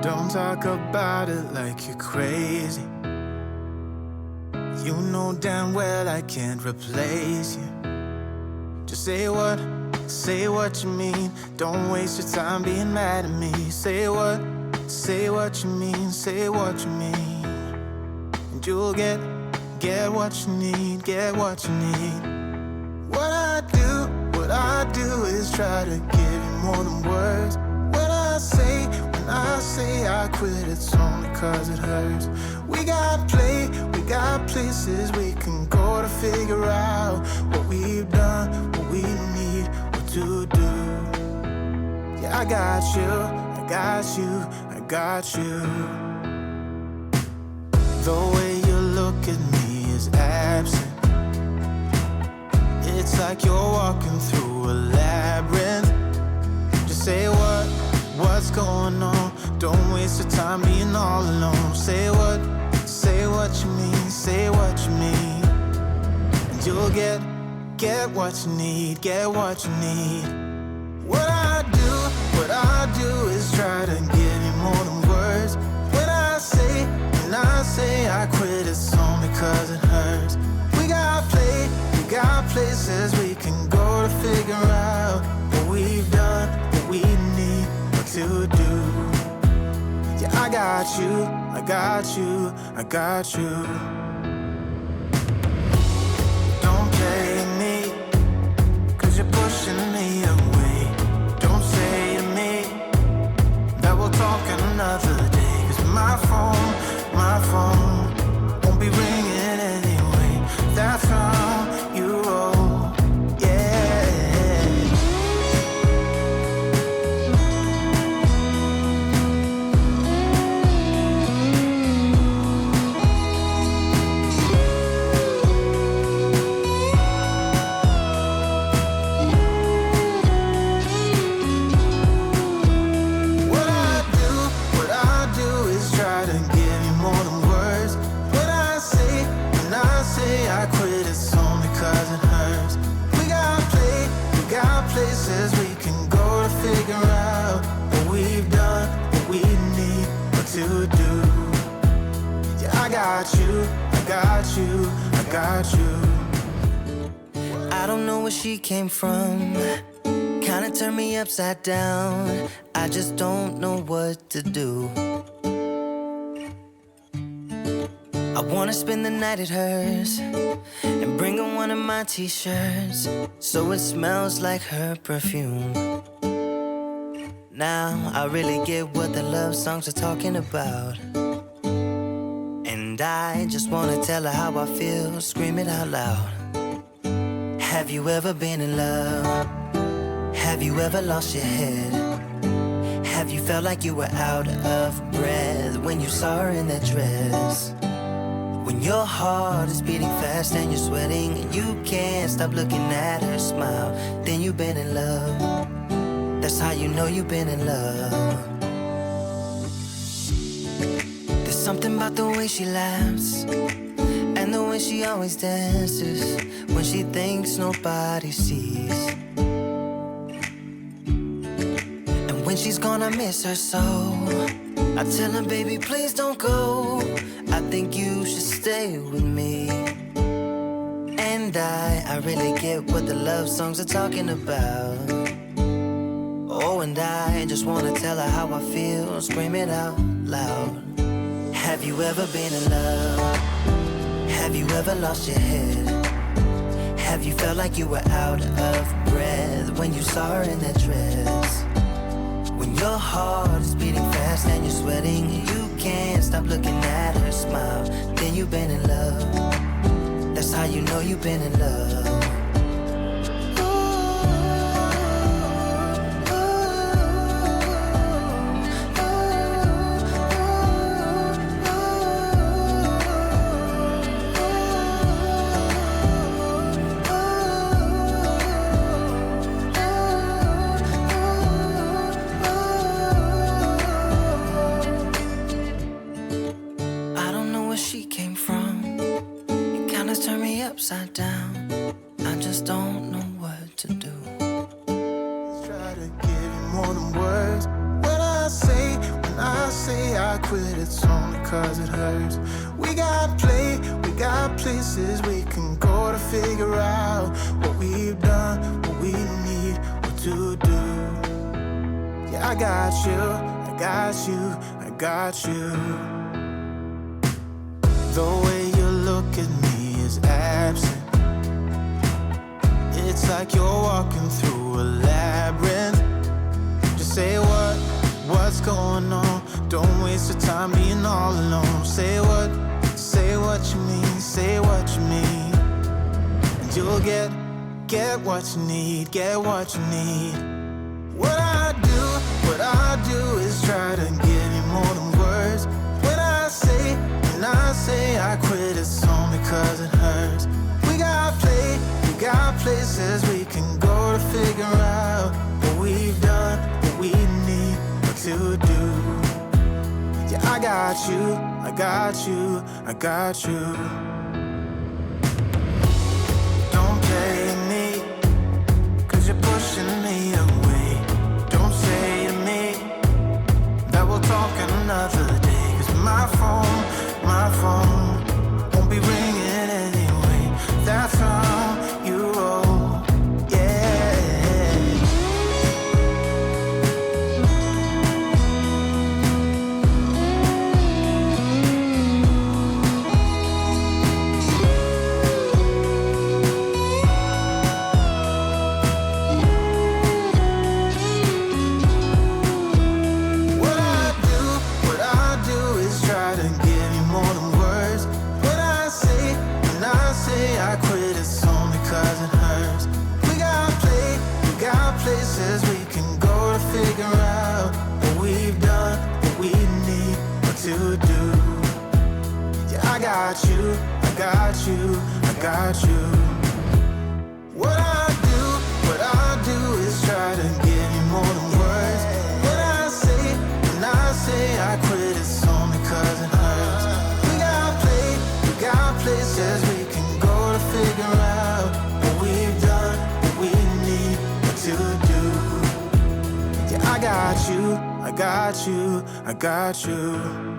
Don't talk about it like you're crazy. You know damn well I can't replace you. Just say what you mean. Don't waste your time being mad at me. Say what you mean, say what you mean. And you'll get what you need, get what you need. What I do is try to give you more than words. When I say I quit, it's only cause it hurts. We got places we can go to figure out what we've done, what we need, what to do. Yeah, I got you. The way you look at me is absent. It's like you're walking through a labyrinth. Just say what's going on. Don't waste your time being all alone. Say what you mean, say what you mean. And you'll get what you need, get what you need. What I do is try to give you more than words. When I say I quit, it's only cause it hurts. We got places we can go to figure out what we've done, what we need, what to do. Yeah, I got you. Don't play me, cause you're pushing me away. Don't say to me that we'll talk another day. Cause my phone won't be ringing anyway. That's how you roll, yeah. What I do is try to give you more than words. When I say I quit, it's only cause it hurts. We got places we can go to figure out what we've done, what we need, what to do. Yeah, I got you. I don't know where she came from. Kinda turned me upside down. I just don't know what to do. I wanna spend the night at hers and bring her one of my t-shirts so it smells like her perfume. Now I really get what the love songs are talking about, and I just wanna tell her how I feel, scream it out loud. Have you ever been in love? Have you ever lost your head? Have you felt like you were out of breath when you saw her in that dress? When your heart is beating fast and you're sweating and you can't stop looking at her smile, then you've been in love. That's how you know you've been in love. There's something about the way she laughs and the way she always dances when she thinks nobody sees. And when she's gone, I miss her so. I tell her, baby, please don't go. I think you should stay with me. And I really get what the love songs are talking about. Oh, and I just wanna tell her how I feel, scream it out loud. Have you ever been in love? Have you ever lost your head? Have you felt like you were out of breath when you saw her in that dress? When your heart is beating fast and you're sweating and you can't stop looking at her smile, then you've been in love. That's how you know you've been in love. Upside down, I quit, it's only cause it hurts. We got places we can go to figure out what we've done, what we need, what to do. Yeah, I got you, I got you, I got you. The way you look at me is absent. It's like you're walking through a labyrinth. Just say what's going on? Don't waste your time being all alone. Say what you mean, say what you mean. And you'll get what you need, get what you need. What I do is try to give you more than words. When I say I quit, it's only cause it hurts. We got places we can go to figure out what we've done, what we need, what to do. Yeah, I got you, I got you, I got you. Don't play me, cause you're pushing me away. Don't say to me that we'll talk another day. Cause my phone won't be ringing anyway. That's how you roll, yeah. What I do is try to give you more than words. When I say I quit, it's only cause it hurts. We got places we can go to figure out what we've done, what we need, what to do. Yeah, I got you, I got you, I got you. What I do is try to give you more than words. When I say I quit, it's only cause it hurts. We got places we can go to figure out what we've done, what we need, what to do. Yeah, I got you, I got you, I got you.